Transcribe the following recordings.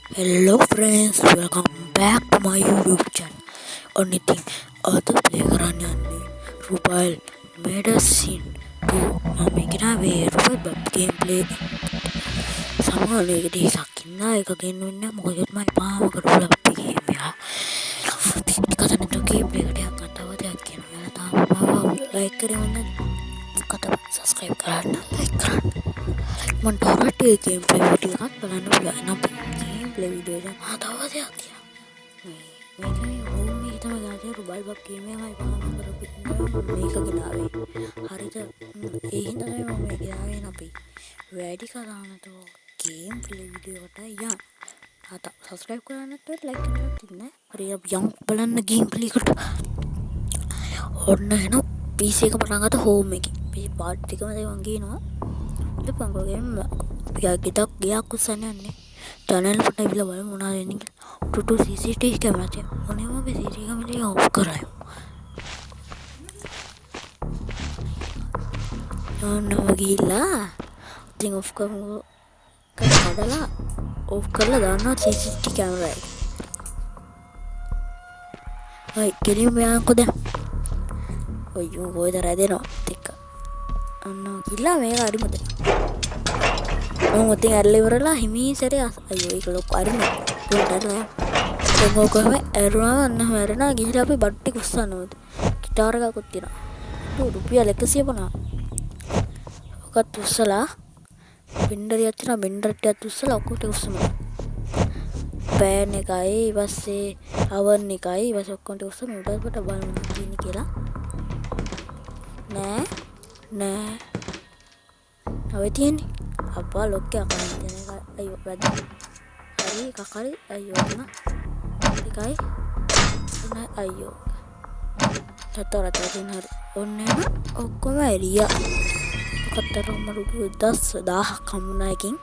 Hello friends, welcome back to my YouTube channel. Only thing other play කරන්න යන්නේ Rubile Medicine 2 මම ගෙනාවේ Rubile game play සමහරවිට එකක් ඉන්නා එක ගෙන්නුන්නේ මොකද මම පාම කරලා game එක කතනට game එකට යන්න කතාවක් කියනවා තාම like කරන්න කතාව subscribe කරන්න like කරන්න මම ඩොරට් game play video එකක් බලන්න පුළුවන් play video එක මාතාවදයක් තියෙනවා මේක හෝම් එක තමයි ගාතේ රුබල් බක් ගේම් එකයි පාන කරපු මේක ගෙනාවේ හරිද ඒ හින්දා තමයි මම මේක ගෙනාවේ අපි වැඩි කරානට ගේම් ප්ලේ වීඩියෝ එකට යන්න ආත subscribe කරන්න නැත්නම් like කරන්න තියන්න හරි අපි යමු බලන්න ගේම් ප්ලේ එකට ඔන්න එන PC එක පටන් ගත්ත හෝම් එකේ මේ පාර්ට් එකම දැන් මම ගේනවා දෙපන් ගේම් ගියක් ගියක් උස්සන්නේ නැහැ टनल पर टाइप लगा मोना लेने के टू सीसीटीवी कैमरा थे उन्हें वो भी सीसीटीवी कैमरा ऑफ कराया ना गीला थिंग ऑफ कर डाला ऑफ कर लगा ना सीसीटीवी कैमरा है भाई किन्हीं में आंखों दे ओ यूं वो इधर आ देना ठीक है ना गीला मैं गाड़ी में මම උතින් ඇරලා ඉවරලා හිමීසරේ අයියෝ ඒක ලොකු අරිනේ පොඩ්ඩක් දැන් ඔකම ඇරුණා අන්න හැරෙනා ගිහිල්ලා අපි බට්ටි කුස්සන්න ඕනේ ගිටාර එකකුත් තියෙනවා රුපියල් 150 ඔකත් උස්සලා බෙන්ඩරියක් තියෙනවා බෙන්ඩර් ටිකත් උස්සලා ඔක්කොට උස්සමු පෑන් එකයි ඊපස්සේ අවන් එකයි ඊපස්සේ ඔක්කොට උස්සමු උඩට බලන්න තියෙන්නේ කියලා නෑ අවයි තියෙන්නේ apa loke akan ini ayo lagi hari kakari ayo na tikai na ayo rata din hari onne na okkoma eriya katara marudu 10000 kamunakin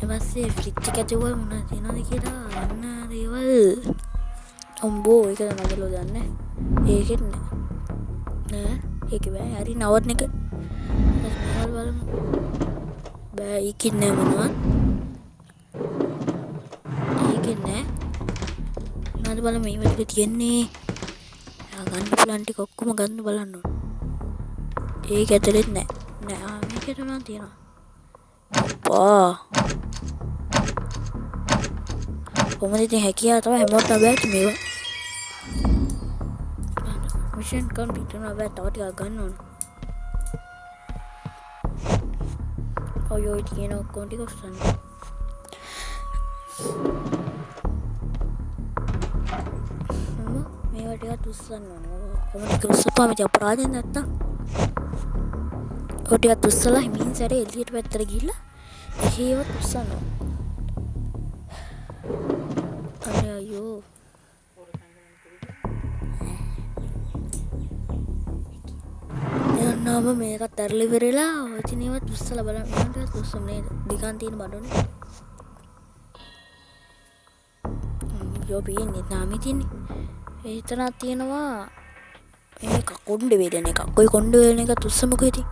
emasse fridge එක ඇතුළේ මොනවද තියෙනවද කියලා අන්න දේවල් ඔම්බෝ ඒක නගලෝ දන්නේ ඒකෙත් නෑ ඒක බෑ හරි නවත්න එක මේවල් බලමු බෑ ඒකින් නෑ මොනවත් ඒකින් නෑ මොනවද බලමු මේ ටික තියෙන්නේ ගන්න පුළුවන් ටික ඔක්කොම ගන්න බලන්න ඕන ඒක ඇතුලෙත් නෑ මේකට නම් තියෙනවා අප්පා කොහොමද ඉතින් හැකියාව තමයි හැමෝටම බෑ මේවා මිෂන් කම්ප්ලීට් වෙනවා බෑ තව ටිකක් ගන්න ඕන ඔය තියෙන ඔක්කොම ටික උස්සන්න මේවා ටිකක් උස්සන්න ඕනේ කොහොමද ටික උස්සපුවාම ඉතින් අපරාධයක් නැත්තම් ඔය ටිකක් උස්සලා හිමින් සැරේ එළියට පැත්තට ගිහිල්ලා එහෙවත් උස්සන්න අනේ අයියෝ නම මේකත් ඇරලා ඉවරලා ඔතිනේවත් උස්සලා බලන්න මන්ට උස්සම නේද දිගන් තියෙන බඩනේ යෝ බින්නේ නාමි තියන්නේ ඒතරක් තියෙනවා මේක කොණ්ඩේ වේදන එකක් කොයි කොණ්ඩේ වේදන එක උස්සමුකෝ ඉතින්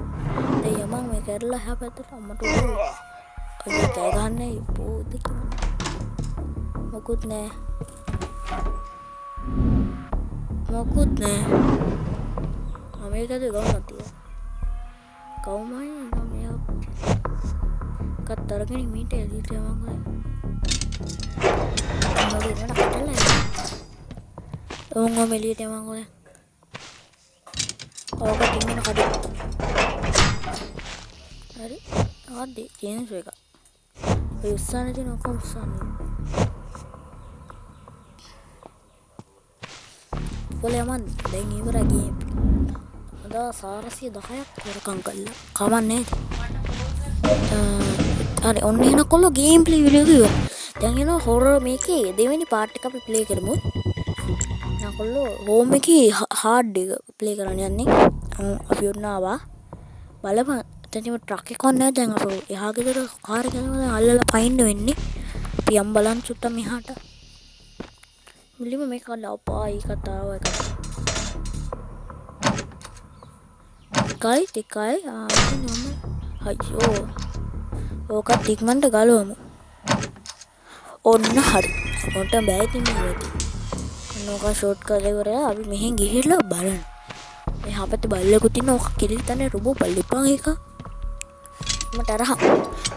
දැන් යමන් මේක ඇරලා එහා පැත්තට අම්මට ඔය කෑ ගන්නයි පොද මොකුත් නෑ මේකද ගමනක් තියෙනවා කවුමයි මම කතරගෙන මීට එළියට යවන්න ඕනේ මොකද නේද කටලා ඕංගොම එළියට යවන්න ඕනේ ඕක තින්න කඩේ හරි ආදී ජේන්ස් එක ඔය උස්සන්නේ තියෙන ඔක්කොම උස්සන්නේ පොලයමන් දැන් ඉවරයි ගේම් අද 410ක් කරකම් කළා කමන්නේ හරි ඔන්න එන කොල්ල ගේම් ප්ලේ වීඩියෝ එක දැන් එනවා හොරර් මේකේ දෙවෙනි පාර්ට් එක අපි ප්ලේ කරමු නකොල්ලෝ හෝම් එකේ හાર્ඩ් එක ප්ලේ කරන්න යන්නේ අපි ඔන්න ආවා බලපන් එතනම ට්‍රක් එකක් නැහැ දැන් අපෝ එහා ගෙදර කාර් එක යනවා අල්ලලා පයින්න වෙන්නේ අපි යම් බලන්න චුට්ටක් මෙහාට මුලින්ම මේක ලවපා ඒ කතාව එක tikai ini nomor ayo oka tikman de galo ඔන්න හරි. ඔන්ට බෑ ඉතින් මේක. නෝක ෂෝට් කරලා ඉවරලා අපි මෙහෙන් ගිහිල්ලා බලන්න. මේ හපත බල්ලෙකුත් ඉන්න ඕක කිරිලි තනේ රුබෝ බල්ලෙපන් එක. මට අරහා.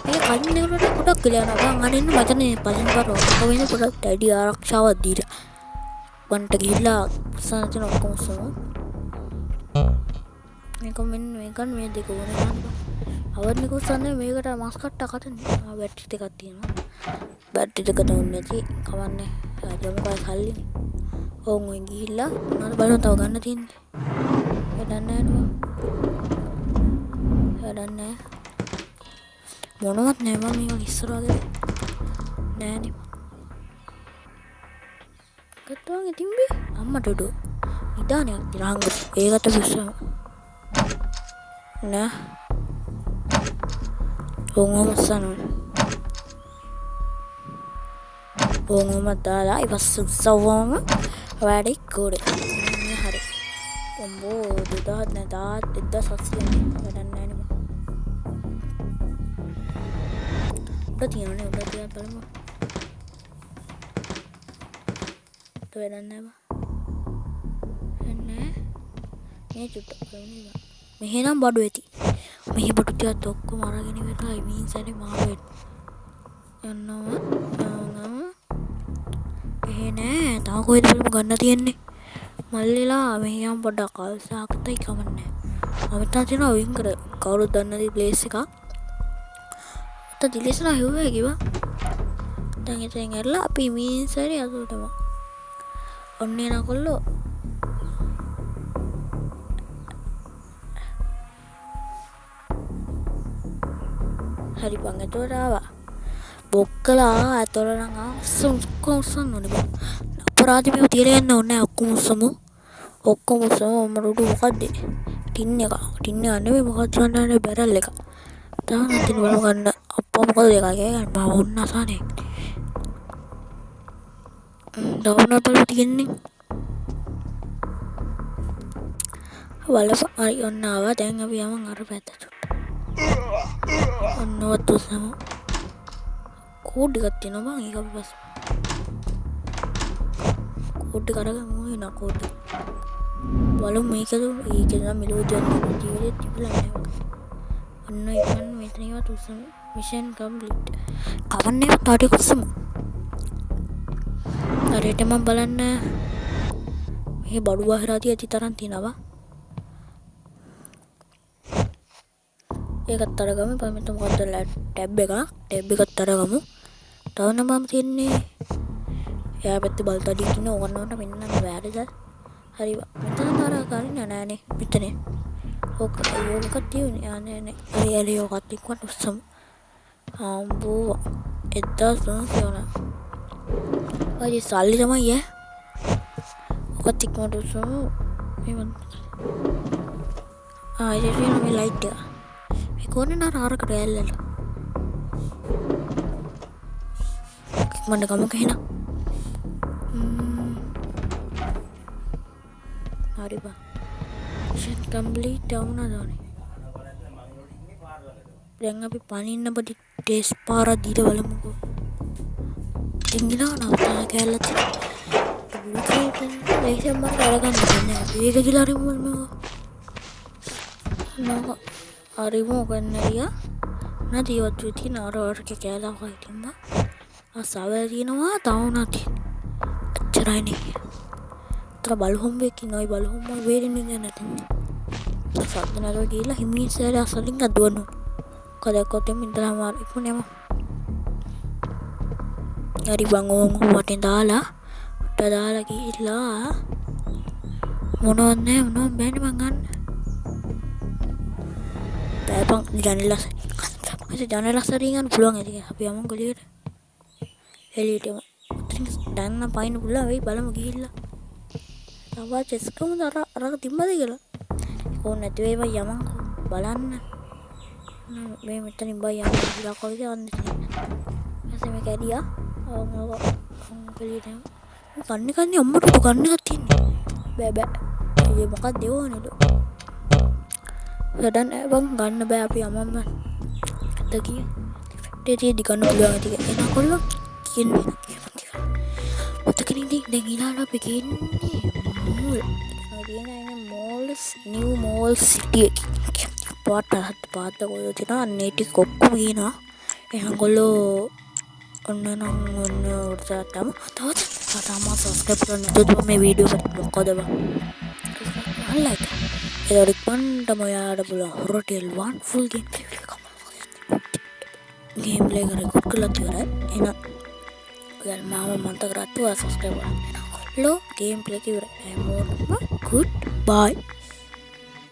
මේ කලින් දෙවලට පොඩක් කියලා යනවා. මං අනින්න මචනේ පලින් පාරෝ. ඔක වෙන පොඩක් ඩැඩි ආරක්ෂාවක් දීලා. වන්ට ගිහිල්ලා සානතින ඔක්කොම සමු. මේක මෙන්න මේකන් මේ දෙක වුණේ නේද? අවර්ණික උස්සන්නේ මේකට මාස් කට්ටක් අතන්නේ. බැටරි දෙකක් තියෙනවා. බැටරි දෙක දුන්නේ නැති කවන්නේ. ආයෙම කොයි කල්ලිනේ. ඕන් ඔය ගිහිල්ලා මොනවද බලන්න තව ගන්න තියෙන්නේ. වැඩක් නැහැ නෝ. වැඩක් නැහැ. මොනවත් නැහැ මම මේක ඉස්සරහට නෑනේ. කතාවේ තිම්බි අම්මට උඩ ඉදානයක් තිරහංග ඒකට විශ්සම නෑ ඕංගොම සනෝ ඕංගොම දාලා ඉවස්සුස්සවම වැඩි කුඩේ හරි ඔම්බෝ 2000 වැඩක් නෑ නේ උඩ තියන්නේ උඩ තියන්න බලමු වැඩක් නෑ බා එන්නේ මේ චුට්ටක් බලන්න මෙහෙනම් බඩු ඇති මෙහි බඩු ටිකත් ඔක්කොම අරගෙන ඉවරයි මීන් සැරේ මාරු යනවා එහෙ නෑ තා කොහෙද බලමු ගන්න තියෙන්නේ මල්ලිලා මෙහිනම් පොඩ්ඩක් අවසාකටයි කමන්නේ අමතා තියෙනවා වින් කර කවුරුත් දන්නේ නැති ප්ලේස් එකක් අත දිලේසලා හෙව්වා කිව්වා දැන් ඉතින් ඇරලා අපි මීන් සැරේ අසුරටම ඔන්නේ නකොල්ලෝ හරි බං එතකොට ආවා බොක්කලා එතකොට නම් උස්සන්න ඕනේ බං අපරාධ මේව තියලා යන්න ඕනේ ඔක්කොම උස්සමු මරුඩු මොකද්ද ටින් එක නෙවෙයි මොකක්ද ගන්නන්නේ බැරල් එක තාම ඉතින් බලමු ගන්න අප්පා මොකද එකක් ගන්න මම ඔන්න අසනේ ඩවුන්ලෝඩ් කරලා තියෙන්නේ බලපන් හරි ඔන්න ආවා දැන් අපි යමන් අර පැත්තට ඔන්නවත් උසම කෝඩ් එකක් තියෙනවා බං ඒක අපි පස්සේ කෝඩ් එක අරගමු එන කෝඩ් බලමු මේකද නම් මෙලෝඩියක් ජීවිතේ තිබුණා නෑ ඔන්න ඉතින් මෙතනවත් උසම මිෂන් කම්ප්ලීට් කවන්නේ තාටි කුසමු හරියට මම බලන්න මේ බඩු බාහිරදී ඇති තරම් තියනවා ඒකත් අරගමු පස්සේ මොකද්ද ටැබ් එකත් අරගමු තව නම් මම තියන්නේ එයා පැත්තේ බල්තඩිය කියන ඕගොල්ලන්ට මෙන්න වැරදිද හරි මෙතන තර ගන්න නෑනේ මෙතන ඕක යෝක තියුනේ නෑ හරි යෝකත් එක්කත් උස්සමු ආම්බෝ 1300 ඔය සල්ලි තමයි ඔකත් ඉක්මනට උස්සමු මේ ඒක මේ ලයිට් එක මේ කොනේ නර ආරකට ඇල්ලලා ඉක්මනට ගමු කේනා හරි බා ෂට් කම්ප්ලීට් වුණානේ දැන් අපි පනින්න බඩි ටෙස් පාරක් දීලා බලමුකෝ තින්ගිලා නවතා කැලලත් ලයිසන් මට අරගන්න බෑ ඒක කියලා හරි මොල් මේක නෝ හරිම ගන්නරියා නැතිවත් විති නරවර්ක කැලලා හිටින්බා අසවල් දිනවා තවුණත් අච්චරයිනේ තර බලහොම් වෙකින් ඔය බලහොම් වේරෙන්නේ නැතිනේ සද්දනර ගිහලා හිමින් සෑර අසලින් අදවන්න කදකොත් මින්දලා මාර ඉක්මනේම හරි බං ඕම වටෙන් දාලා ගිහිල්ලා මොනවද බෑනේ මං ගන්න බෑපන් ජනලස් හරි ගන්න පුළුවන් ඇති අපි යමු ගලියට එළියට දැන් නම් පයින් පුළුවන් වෙයි බලමු ගිහිල්ලා තව චෙස්කම අර තිම්බද කියලා ඕන නැති වේවා යමන් බලන්න මේ මෙතනින් බයි යන්න කියලා කොයිද යන්නේ ඊපස්සේ මේ කැඩියා ගලියට කන්නේ අම්මට ගන්න එකක් තියෙන්නේ බෑ ඒ මොකක්ද දෙවන්නේද වැඩක් නෑ බං ගන්න බෑ අපි අමම්ම දෙකී දෙටි ගන්න පුළුවන් ටික එනකොල්ල කියන්නේ මතකනේ දැන් ඊළඟ අපි කියන්නේ මෝල් මෝල්ස් නිව් මෝල් සිටි එක පාත කොහෙද තියෙනවා අන්නේ ටික ඔක්කොම කියනවා එහෙනම් ගොල්ලෝ ඔන්න තම සබස්ක්‍රයිබ් කරන්න නැතුව මේ වීඩියෝ එකට මොකද ලයික් ඒක රිකමන්ඩ් ඔයාලට පුළුවන් හොරටෙල් 1 ෆුල් ගේම් ප්ලේ එක රෙකෝඩ් කරලා තියුණා එහෙනම් ඔයාලා මාව මතක කරගත්තා සබස්ක්‍රයිබ් කරන්න ලෝ ගේම් ප්ලේ එක ඉවරයි හැමෝටම ගුඩ් බයි